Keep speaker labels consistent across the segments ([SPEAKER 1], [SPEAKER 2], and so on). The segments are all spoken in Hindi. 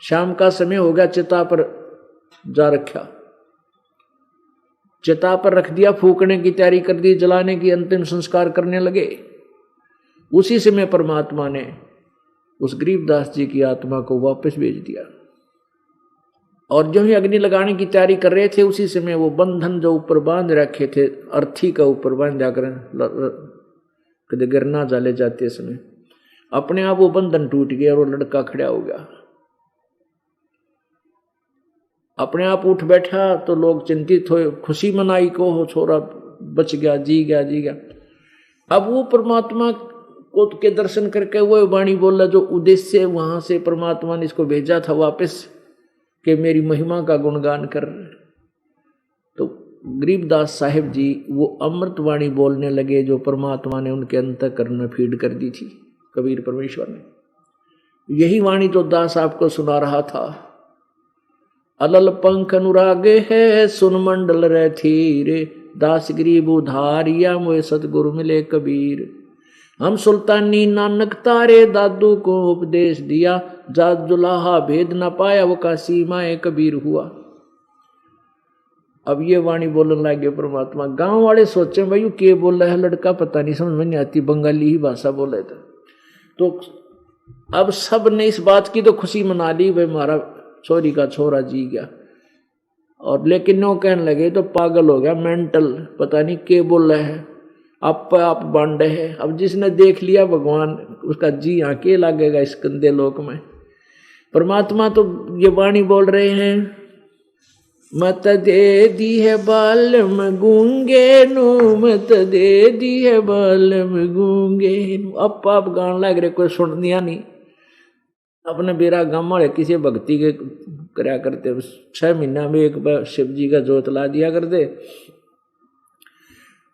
[SPEAKER 1] शाम का समय हो गया, चिता पर जा रखा, चिता पर रख दिया, फूकने की तैयारी कर दी, जलाने की, अंतिम संस्कार करने लगे। उसी समय परमात्मा ने उस गरीबदास जी की आत्मा को वापस भेज दिया। और जो ही अग्नि लगाने की तैयारी कर रहे थे, उसी समय वो बंधन जो ऊपर बांध रखे थे, अर्थी का ऊपर बांध जाकर कदे गिरना जाले जाते समय अपने आप वो बंधन टूट गया और वो लड़का खड़ा हो गया, अपने आप उठ बैठा। तो लोग चिंतित हुए, खुशी मनाई को हो छोरा बच गया, जी गया, जी गया। अब वो परमात्मा को के दर्शन करके वो वाणी बोला जो उद्देश्य वहां से परमात्मा ने इसको भेजा था वापस, कि मेरी महिमा का गुणगान कर। तो गरीबदास साहिब जी वो अमृत वाणी बोलने लगे जो परमात्मा ने उनके अंतःकरण में फीड कर दी थी, कबीर परमेश्वर ने। यही वाणी जो दास आपको सुना रहा था। अलल पंख अनुरागे है सुन मंडल रे थीरे, दास गरीब उधारिया मोए सतगुरु मिले कबीर। हम सुल्तानी नानक तारे दादू को उपदेश दिया, जात जुलाहा भेद न पाया वो का सीमाए कबीर हुआ। अब ये वाणी बोलने लगे परमात्मा। गांव वाले सोचे भाई यू के बोल रहा है लड़का, पता नहीं समझ में नहीं आती, बंगाली ही भाषा बोले था। तो अब सब ने इस बात की तो खुशी मना ली, भाई हमारा छोरी का छोरा जी गया। और लेकिन वो कहने लगे तो पागल हो गया, मेंटल, पता नहीं के बोल रहा है, आप बांडे है। अब जिसने देख लिया भगवान उसका जी आके लगेगा इस गंदे लोक में। परमात्मा तो ये वाणी बोल रहे हैं, मत दे दी है बालम गूंगे नु, मत दे दी है बालम गूंगे नु। अब आप गान लग रहे, कोई सुन दिया नहीं। अपने बेरा गाँव वाले किसी भक्ति के कराया करते, 6 महीना में एक बार शिव जी का जोत ला दिया करते।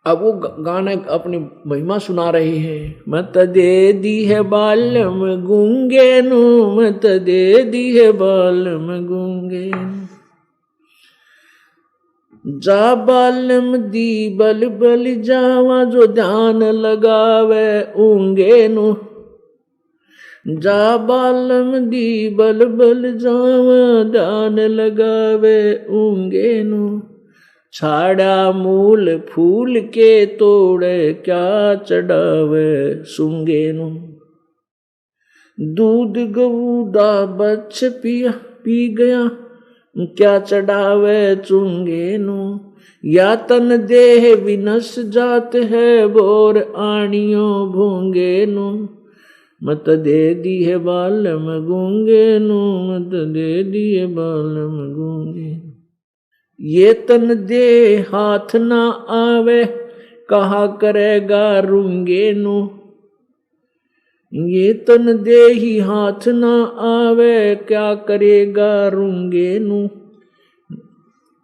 [SPEAKER 1] अब वो गाना अपनी महिमा सुना रहे हैं। मत दे दी है बालम गूंगे नु, मत दे दी है बालम गूंगे नु। जा बालम दी बल बल जावा, जो ध्यान लगावे ऊंगे नु। जा बालम दी बल बल जावा, ध्यान लगावे ऊंगे नु। छाड़ा मूल फूल के तोड़े, क्या चढ़ावे सूंगे नु। दूध गऊ दा बच्छ पिया पी गया, क्या चढ़ावे चूंगे नु। या तन देह विनस जात है, बोर आनियो भूंगे नु। मत दे दी है बालम गूंगे नु, मत दे दी है बालम गूंगे। ये तन दे हाथ ना आवे, कहा करेगा रूंगे नु। ये तन दे ही हाथ ना आवे, क्या करेगा रूंगे नु।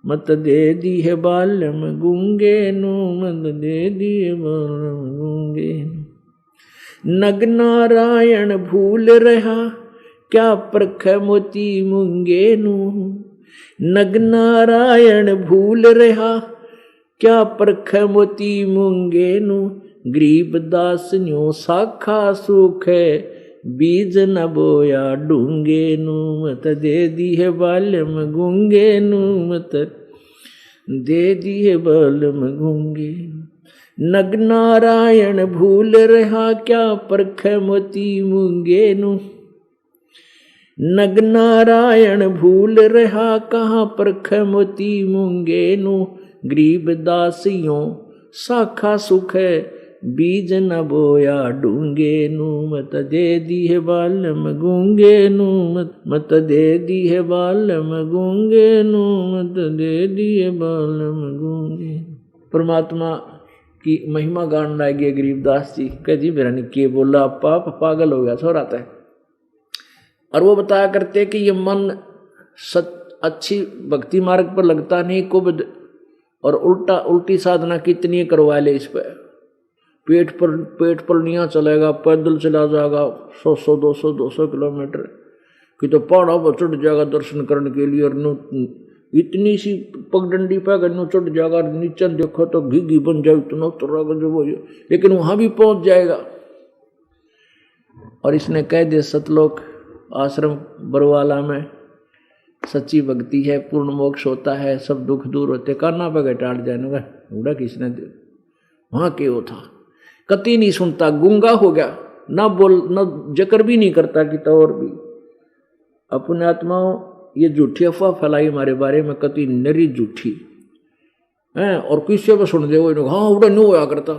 [SPEAKER 1] मत दे दी है बालम गूंगे नु, मत दे दी है बालम गूंगे नु। नग नारायण भूल रहा, क्या परख मोती मूंगे नु। नग नारायण भूल रहा, क्या परख मोती मूंगे नु। गरीब दास न्यो साखा सुख है, बीज न बोया डूंगे नु। मत दे दी है बालम गूंगे नु, मत दे दी है बालम गूंगे। नग नारायण भूल रहा, क्या परख मोती मूंगे नु। नग नारायण भूल रहा, कहाँ परख मोती मूंगे नु। गरीब दासियों साखा सुख है, बीज न बोया डूंगे नु। मत दे दी है बालम गूंगे नु, मत दे दी है बालम गूंगे नु, मत दे दी है बालम गूंगे। परमात्मा की महिमा गान लाएगी गरीबदास जी। कह जी मेरा ने के बोला, पाप पागल हो गया छोरा था। और वो बताया करते कि ये मन अच्छी भक्ति मार्ग पर लगता नहीं, कुबद और उल्टी साधना कितनी करवा ले इस पर। पेट पर नहीं चलेगा, पैदल चला जाएगा 100 200 किलोमीटर कि तो पहाड़ों पर चढ़ जाएगा दर्शन करने के लिए। और इतनी सी पगडंडी पे अगर चढ़ जाएगा, नीचे देखो तो घी बन जाए, इतना उतरेगा जो वो, लेकिन वहां भी पहुंच जाएगा। और इसने कह दिया सतलोक आश्रम बरवाला में सच्ची भक्ति है, पूर्ण मोक्ष होता है, सब दुख दूर होते। काना पे घटाट जाने उड़ा किसने दे वहां क्यों था, कति नहीं सुनता, गूंगा हो गया, ना बोल न जिक्र भी नहीं करता कि तो और भी अपने आत्माओं ये झूठी अफवाह फैलाई हमारे बारे में, कति नरी झूठी है। और किसी पर सुन दे वो हाँ उड़ा न्यू होया करता।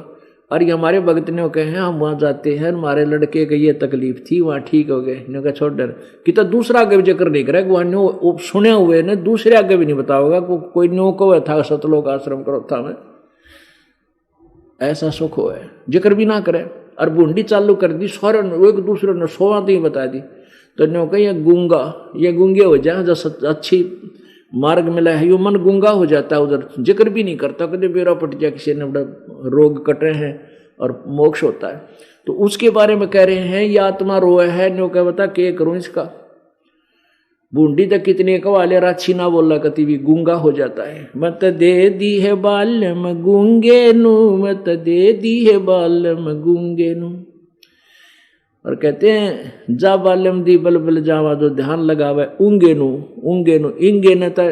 [SPEAKER 1] अरे हमारे भगत ने कहे हम वहाँ जाते हैं, हमारे लड़के को ये तकलीफ थी, वहाँ ठीक हो गए। ने कहा छोड़ डर कि तो दूसरा आगे भी जिक्र नहीं करे, वहाँ न्यू सुने हुए ने दूसरे आगे भी नहीं बताओगा कोई न्यू को था सतलोक आश्रम करो था मैं ऐसा सुख हो है, जिक्र भी ना करे। और बूंदी चालू कर दी सारे एक दूसरे ने सोवा तो ही बता दी। तो न्यो कही ये गूंगे हो जाए, जो अच्छी मार्ग मिला है, यो मन गूंगा हो जाता है, उधर जिक्र भी नहीं करता, कभी बेरा पट जाए, किसी ने बड़ा रोग कटे हैं और मोक्ष होता है। तो उसके बारे में कह रहे हैं ये आत्मा रोए है, न्यो कह बता के करूं इसका। बूंदी तक कितने कवाले राछी ना बोला कति भी गूंगा हो जाता है। मत दे दी है बाल्यम गूंगे नु, मत दे दी है बाल्यम गूंगे नु। और कहते हैं जा बाल्यम दी बलबल जावा, जो ध्यान लगावे ऊंगे नु इंगे ने तो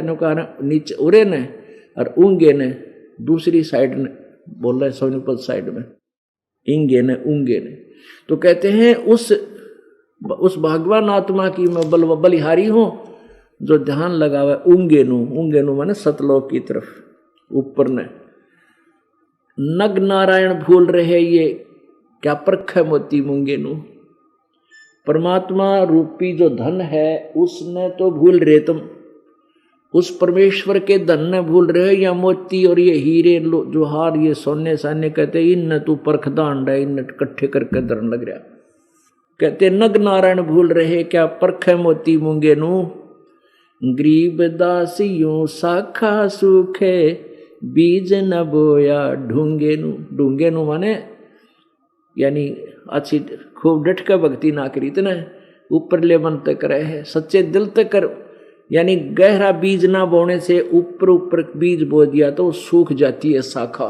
[SPEAKER 1] नीचे उरे ने, और ऊंगे ने दूसरी साइड ने बोल रहे सोनीपत साइड में, इंगे ने ऊंगे ने। तो कहते हैं उस भगवान आत्मा की मैं बलिहारी हूं जो ध्यान लगावे ऊंगे नु माने सतलोक की तरफ ऊपर ने। नग नारायण भूल रहे ये क्या परख है मोती मूंगे नु। परमात्मा रूपी जो धन है उसने तो भूल रहे तुम, उस परमेश्वर के धन ने भूल रहे या मोती और ये हीरे जो हार ये सोने साने कहते इन तू परख दांड है, इन इकट्ठे करके धरन लग रहा। कहते नग नारायण भूल रहे क्या परख है मोती मूंगे नु। गरीब दासियों शाखा सूखे बीज न बोया ढूंगे नु माने यानी अच्छी खूब डट कर भक्ति ना करी इतना ऊपर ले मन तक रहे सच्चे दिल तक कर, यानी गहरा बीज ना बोने से ऊपर बीज बो दिया तो सूख जाती है शाखा,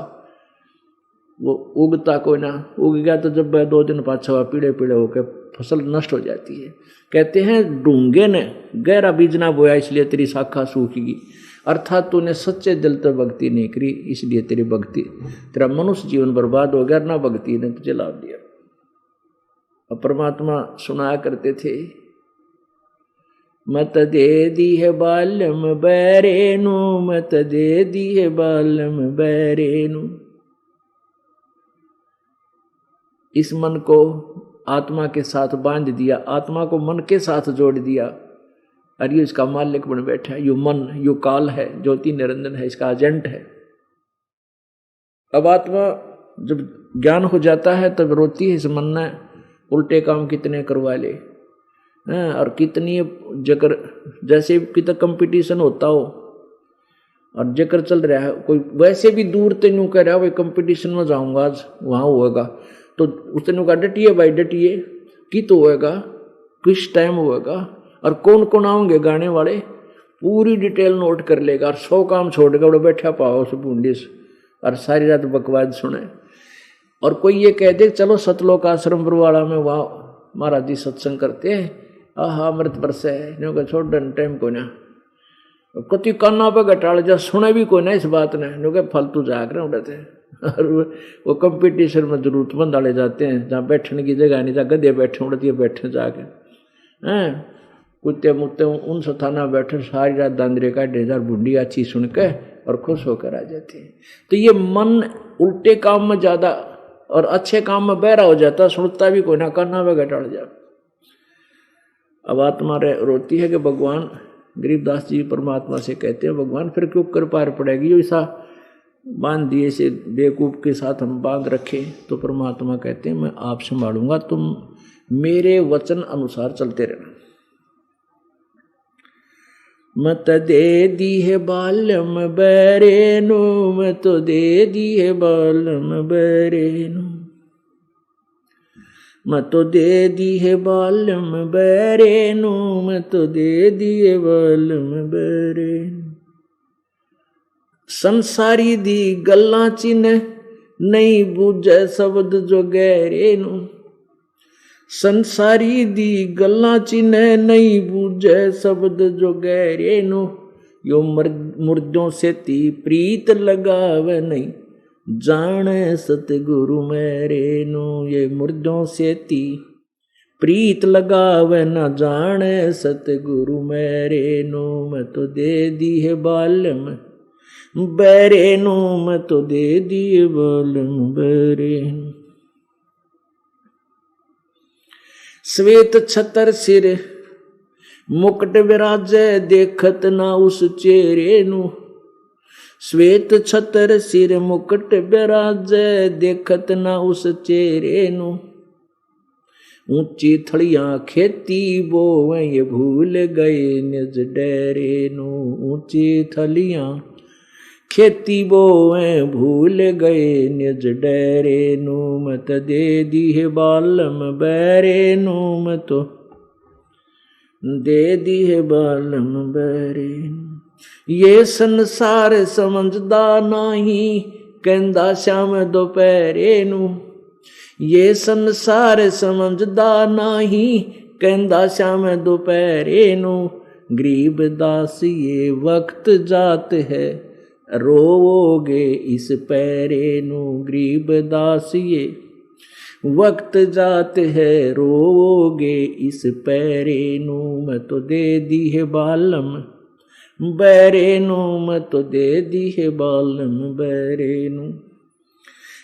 [SPEAKER 1] वो उगता कोई ना, उग गया तो जब 2 दिन पाछा पीड़े होकर फसल नष्ट हो जाती है। कहते हैं डूंगे ने गहरा बीज ना बोया इसलिए तेरी शाखा सूखेगी, अर्थात तूने सच्चे दिल तो भक्ति नहीं करी इसलिए तेरी भक्ति तेरा मनुष्य जीवन बर्बाद हो गया, ना भक्ति ने तुझे लाभ दिया। और परमात्मा सुनाया करते थे मत दे दी है बाल्यम बैरेनु, मत दे दी है बाल्यम बैरेनु। इस मन को आत्मा के साथ बांध दिया, आत्मा को मन के साथ जोड़ दिया और ये इसका मालिक बन बैठा है। यो मन यो काल है, ज्योति निरंजन है, इसका एजेंट है। अब आत्मा जब ज्ञान हो जाता है तब रोती है इस मन ने उल्टे काम कितने करवा ले, और कितनी जकर जैसे कितना कंपटीशन होता हो और जकर चल रहा है, कोई वैसे भी दूर तेनू कह रहा है भाई कंपटीशन में जाऊंगा आज वहां होएगा, तो उसने कहा डटिए भाई डटिए, कि तो होएगा किस टाइम होएगा और कौन कौन आओगे गाने वाले, पूरी डिटेल नोट कर लेगा और 100 काम छोड़ के बड़ा बैठा पाओ उस बूंदी से और सारी रात बकवाद सुने। और कोई ये कह दे चलो सतलोक आश्रम बरवाड़ा में वहाँ महाराज जी सत्संग करते हैं, आहा अमृत बरसे है, छोड़ डन टाइम को ना कति काना पे घटाड़ जा सुने भी कोई ना इस बात ने, नो फालतू जाग रहे उड़ते हैं। और वो कंपटीशन में जरूरतमंद वाले जाते हैं जहाँ बैठने की जगह नहीं, जहाँ गधे बैठे उड़ती है बैठे जाके हैं, कुत्ते मुत्ते उन स्थाना बैठे सारी रात दांदरे का 1000 बूंदी अच्छी सुन के और खुश होकर आ जाते हैं। तो ये मन उल्टे काम में ज्यादा और अच्छे काम में बहरा हो जाता, सुनता भी कोई ना, काना पे घटाड़ जा। अब आत्मा रोती है कि भगवान, गरीबदास जी परमात्मा से कहते हैं भगवान फिर क्यों कर पार पड़ेगी, जो ऐसा बांध दिए से बेवकूफ के साथ हम बांध रखे। तो परमात्मा कहते हैं मैं आप संभालूंगा, तुम मेरे वचन अनुसार चलते रहना। मत दे दी है बाल्यम बैरेनु, मत दे दी है बाल्यम बैरेनु, मत दे दी है बाल्यम बैरेनु, मत दे दी है बाल्यम बैरेनु। संसारी दी गल्लां चिन्ह नहीं बूझे शब्द जो गहरे नू, संसारी दी गल्ला चिन्ह नहीं बूझे शब्द जो गहरे नु, यो मुर्दों से ती प्रीत लगावे नहीं जाने सतगुरु मेरे नु। ये मुर्दों से ती प्रीत लगावे न जाने सतगुरु मेरे नु। मैं तो दे दी है बालम बैरे नु, मैं तो दे दी है बालम बैरे। श्वेत छतर सिर मुकुट विराजे देखत ना उस चेहरे नु। श्वेत छतर सिर मुकुट विराजे देखत ना उस चेहरे नु। ऊंची थड़ियां खेती बोवे ये भूल गए निज डेरे नु। ऊंची थलियां खेती बोवे भूल गए निज डेरे नु। मत दे दी है बालम बैरे नु, मैं तो दे दी है बालम बैरे। ये संसार समझदा नहीं कहंदा श्याम दोपहरे नु। ये संसार समझदा नहीं कहंदा श्याम दोपहरे नु। गरीब दास ये वक्त जात है रोवोगे इस पैरे नु। गरीब दास ये वक्त जात है रोवोगे इस पैरे नु। मैं तो दे दी है बालम बैरे नु, मैं तो दे दी है बालम बैरे नु।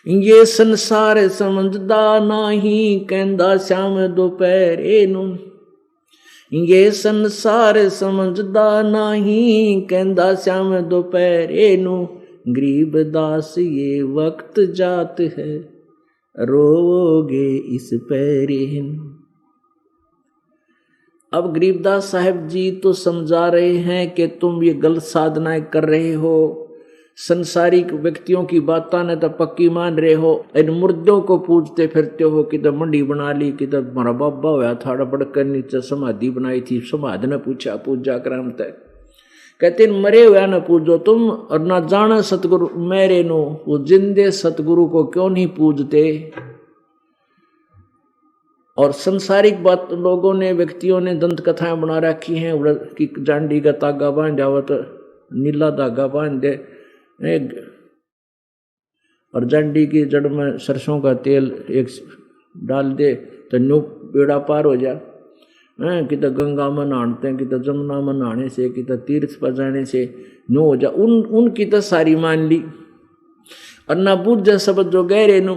[SPEAKER 1] ये संसार समझदा नहीं कहंदा श्याम दोपहरे नु। ये संसार समझदा नहीं कहंदा श्याम दोपहरे नु। गरीब दास ये वक्त जात है रोवोगे इस पैरे नु। अब गरीबदास साहब जी तो समझा रहे हैं कि तुम ये गलत साधनाएं कर रहे हो, संसारिक व्यक्तियों की बातें ने तो पक्की मान रहे हो, इन मुर्दों को पूजते फिरते हो। किधर मंडी बना ली, किधर हमारा बाबा होया था बड़कर नीचे समाधि बनाई थी, समाधि ने पूछा पूजा क्रम तक। कहते मरे हुआ न पूजो तुम, और ना जाना सतगुरु मेरे नो। वो जिंदे सतगुरु को क्यों नहीं पूजते। और संसारिक बात लोगों ने व्यक्तियों ने दंत कथाएं बना रखी हैं कि जांडी का तागा बांध जाओ तो नीला धागा बांध दे, और जांडी की जड़ में सरसों का तेल एक डाल दे तो न्यू बेड़ा पार हो जा। किधर गंगा में नहाते हैं, किधर जमुना में नहाने से, किधर तीर्थ पर जाने से न्यू हो जा। उनकी तो सारी मान ली। और ना बुझ शब्द जो गहरे नु,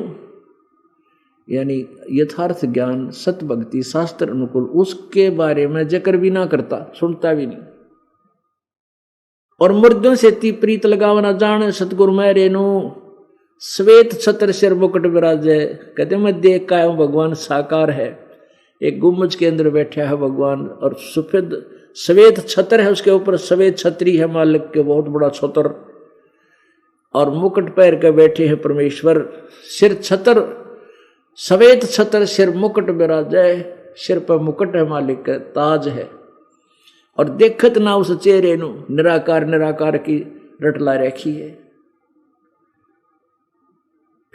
[SPEAKER 1] यानी यथार्थ ज्ञान सत भक्ति शास्त्र अनुकूल, उसके बारे में जिक्र भी ना करता, सुनता भी नहीं। और मुर्दों से ती प्रीत लगावना जान सतगुरु मेरे नु। श्वेत छत्र सिर मुकुट विराजे। कहते मैं देख का हूं भगवान साकार है, एक गुम्बज के अंदर बैठा है भगवान, और सफेद श्वेत छत्र है, उसके ऊपर श्वेत छत्री है मालिक के, बहुत बड़ा छत्र, और मुकुट पैर के बैठे हैं परमेश्वर। सिर छत्र श्वेत छत्र सिर मुकुट विराजे, सिर पर मुकुट है मालिक का, ताज है। और देखत ना उस चेहरे नु, निराकार निराकार की रटला रखी है।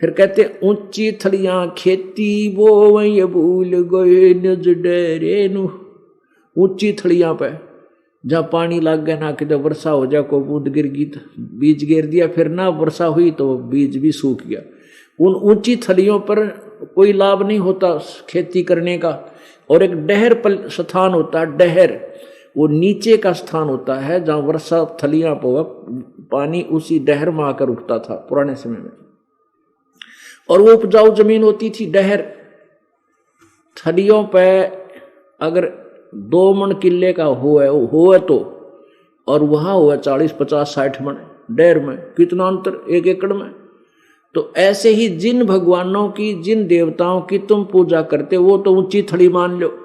[SPEAKER 1] फिर कहते ऊंची थलियां खेती बोवई भूल गए निज डेरे नु। ऊंची थलियां पे जहाँ पानी लग गया ना, किधर वर्षा हो जा, को बूंद गिर गई बीज गिर दिया, फिर ना वर्षा हुई तो बीज भी सूख गया। उन ऊंची थलियों पर कोई लाभ नहीं होता खेती करने का। और एक डहर स्थान होता है, डहर वो नीचे का स्थान होता है जहाँ वर्षा थलियां पर पानी उसी डहर में आकर उगता था पुराने समय में, और वो उपजाऊ जमीन होती थी डहर। थलियों पे अगर 2 मन किले का हो तो, और वहां हुआ 40 50 60 मन डहर में, कितना अंतर 1 एकड़ में। तो ऐसे ही जिन भगवानों की, जिन देवताओं की तुम पूजा करते, वो तो ऊंची थड़ी मान लो,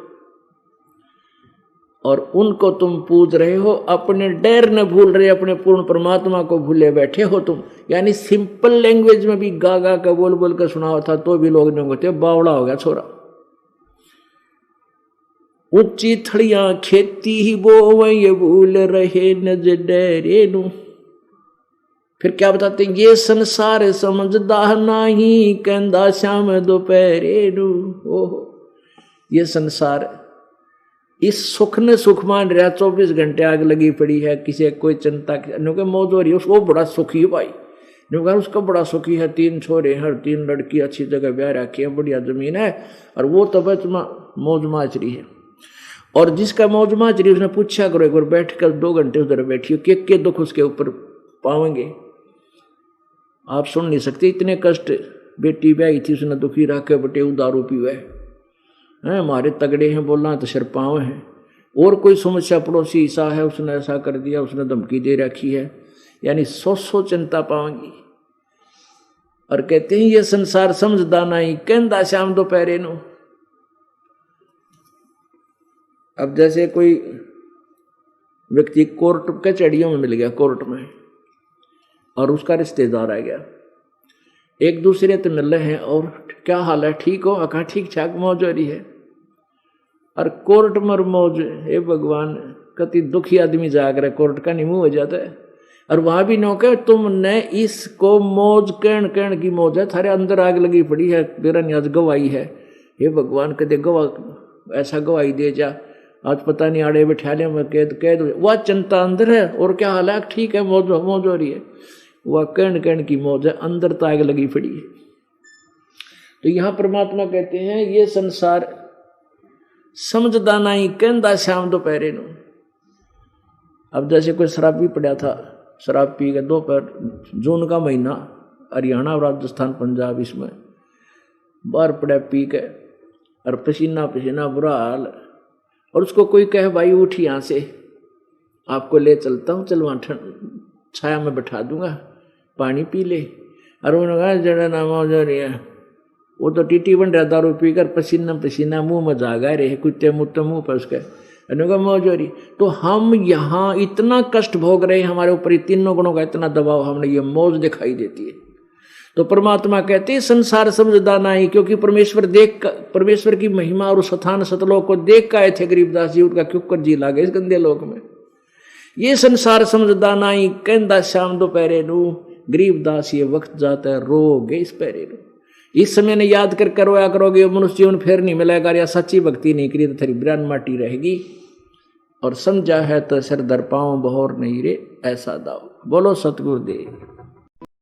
[SPEAKER 1] और उनको तुम पूज रहे हो, अपने डर न भूल रहे, अपने पूर्ण परमात्मा को भूले बैठे हो तुम। यानी सिंपल लैंग्वेज में भी गा गा का बोल बोल कर सुना था तो भी लोग नहीं होते, बावड़ा हो गया छोरा। ऊंची थड़ियां खेती ही बोवई भूल रहे नज डेरे नु। फिर क्या बताते हैं, ये संसार समझदा नहीं कहंदा श्याम दोपहरे नु। ओहो, ये संसार इस सुख ने सुख मान रहा, 24 घंटे आग लगी पड़ी है, किसी कोई चिंता क्योंकि मौज हो रही है, उसको बड़ा सुखी है भाई, उसका बड़ा सुखी है, 3 छोरे हर 3 लड़की, अच्छी जगह ब्याह रखी है, बढ़िया जमीन है, और वो तो बस मौज माच रही है। और जिसका मौज माच रही उसने पूछा करो एक बार बैठ कर 2 घंटे उधर बैठियो, के दुख उसके ऊपर पाओगे आप सुन नहीं सकते। इतने कष्ट, बेटी ब्याही थी उसने दुखी रखे बटे दारू पीवे हैं, हमारे तगड़े हैं बोलना तो सिर पाँव हैं, और कोई समस्या पड़ोसी ऐसा है उसने ऐसा कर दिया, उसने धमकी दे रखी है, यानी 100 चिंता पाऊंगी। और कहते हैं ये संसार समझदा नहीं, कहंदा शाम दोपहरे नू। अब जैसे कोई व्यक्ति कोर्ट कचहरियों में मिल गया, कोर्ट में, और उसका रिश्तेदार आ गया, एक दूसरे से मिल रहे हैं, और क्या हाल है, ठीक हो, कहा ठीक ठाक, मौज हो रही है। और कोर्ट में मौज, हे भगवान, कति दुखी आदमी जाग रहा है, कोर्ट का निमू हो जाता है। और वहां भी नौके तुमने इसको मौज कहन की मौज है, थारे अंदर आग लगी पड़ी है, मेरा न्याज गवाही है, हे भगवान कदे गवाह ऐसा गवाही दे जा, आज पता नहीं आड़े बैठा ले मैं कैद वह चिंता अंदर है, और क्या हाल है, ठीक है, मौज हो रही है, वह कहन की मौज है, अंदर तो आग लगी पड़ी है। तो यहां परमात्मा कहते हैं ये संसार समझदा नहीं, कहंदा शाम दोपहरे नू। अब जैसे कोई शराबी पड़ा था, शराब पी के दोपहर, जून का महीना, हरियाणा, राजस्थान, पंजाब, इसमें बाहर पड़ा पी के, और पसीना बुरा हाल, और उसको कोई कहे भाई उठ यहाँ से, आपको ले चलता हूँ, चल वहाँ छाया में बैठा दूंगा, पानी पी ले। और उन्होंने कहा जड़ा ना मौज हो रही है, वो तो टीटी बन रहा, दारू पीकर पसीना मुंह में जागा रहे, कुत्ते मुत्ते मुंह पर उसके, मौज हो रही। तो हम यहाँ इतना कष्ट भोग रहे हैं, हमारे ऊपर 3 गुणों का इतना दबाव, हमने ये मौज दिखाई देती है। तो परमात्मा कहते हैं संसार समझदा नहीं, क्योंकि परमेश्वर की महिमा और स्थान सतलोक को देख के आए थे गरीबदास जी, उनका क्यों कर जी लागे इस गंदे लोक में। ये संसार समझदा नहीं, कहंदा शाम दोपहरे नू, गरीबदास ये वक्त जाता है रोगे इस पैरे नू। इस समय ने याद कर रोया करोगे, मनुष्य जीवन फिर नहीं मिलेगा, या सच्ची भक्ति नहीं करी तो तेरी ब्रान माटी रहेगी। और समझा है तो सिर दर पाँव बहोर नहीं रे, ऐसा दाव। बोलो सतगुरुदेव।